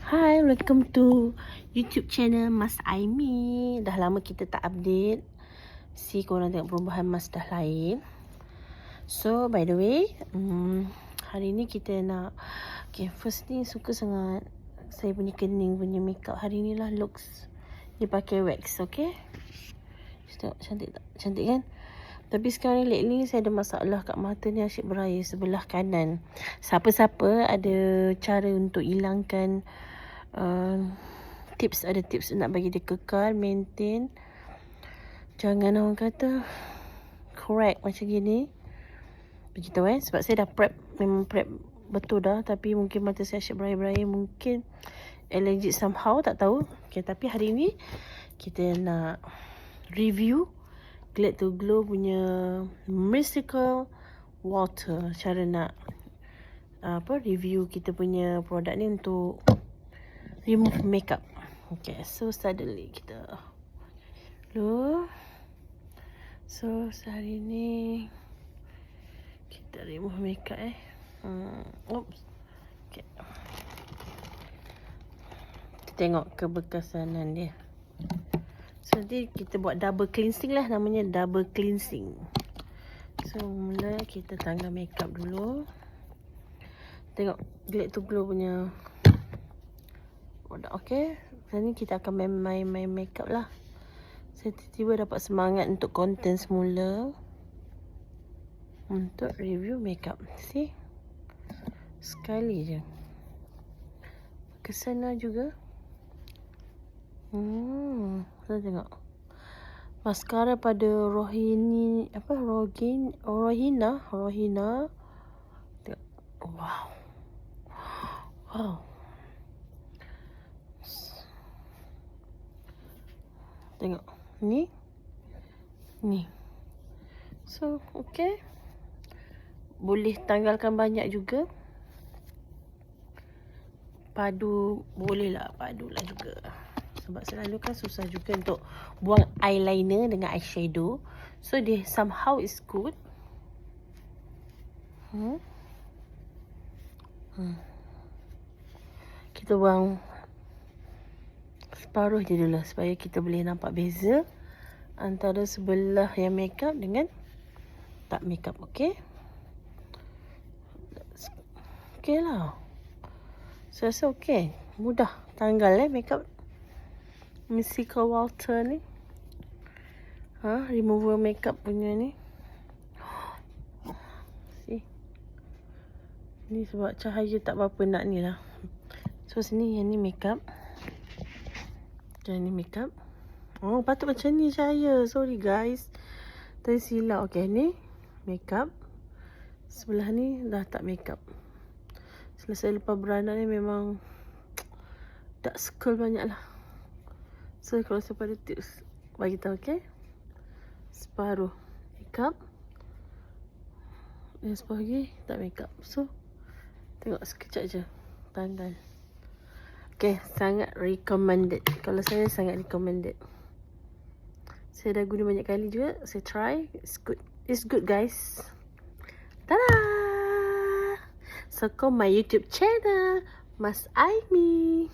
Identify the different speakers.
Speaker 1: Hi, welcome to YouTube channel Mas Aimi. Dah lama kita tak update. Si korang tengok perubahan Mas dah lain. So, by the way, hari ni kita nak... Okay, first ni suka sangat saya punya kening punya makeup. Hari ni lah looks. Dia pakai wax, okay? Tengok, cantik tak? Cantik kan? Tapi sekarang lately saya ada masalah kat mata ni asyik beraya sebelah kanan. Siapa-siapa ada cara untuk hilangkan tips, ada tips nak bagi dia kekal, maintain. Jangan orang kata crack macam gini. Begitu sebab saya dah prep, memang prep betul dah. Tapi mungkin mata saya asyik beraya-beraya. Mungkin allergic somehow, tak tahu. Okay, tapi hari ni kita nak review Glad to Glow punya Mystical Water. Cara nak review kita punya produk ni untuk remove makeup. Okay, so suddenly kita so hari ni kita remove makeup oops. Okay, kita tengok kebekasanan dia. So nanti kita buat double cleansing lah, namanya double cleansing. So mula kita tanggal makeup dulu. Tengok Glad to Glow punya produk. Okay, sekarang ni kita akan main makeup lah. Saya tiba-tiba dapat semangat untuk konten semula untuk review makeup. See, sekali je kesana juga. Kita tengok maskara pada Rohini, Rohina. Tengok. Wow. Tengok ni. So okay, boleh tanggalkan banyak juga. Padu lah juga. Sebab selalu kan susah juga untuk buang eyeliner dengan eyeshadow. So dia somehow is good. Kita buang separuh je dulu supaya kita boleh nampak beza antara sebelah yang makeup dengan tak makeup. Okay, okay lah. Saya rasa okay, mudah tanggal makeup Mystical Water ni. Remover makeup punya ni. See, ni sebab cahaya tak berapa nak ni lah. So sini yang ni makeup. Yang ni makeup. Oh, patut macam ni cahaya. Sorry guys, tadi silap. Okay, ni makeup. Sebelah ni dah tak makeup. Selesai lepas beranak ni memang dark circle banyak lah. So kalau siapa ada tips, bagi tahu. Okay, separuh makeup, dan separuh lagi tak makeup. So tengok sekejap je tanggal. Okay, sangat recommended. Kalau saya sangat recommended. Saya dah guna banyak kali juga. Saya try. It's good guys. Tada! Sokong my YouTube channel Mas Aimi.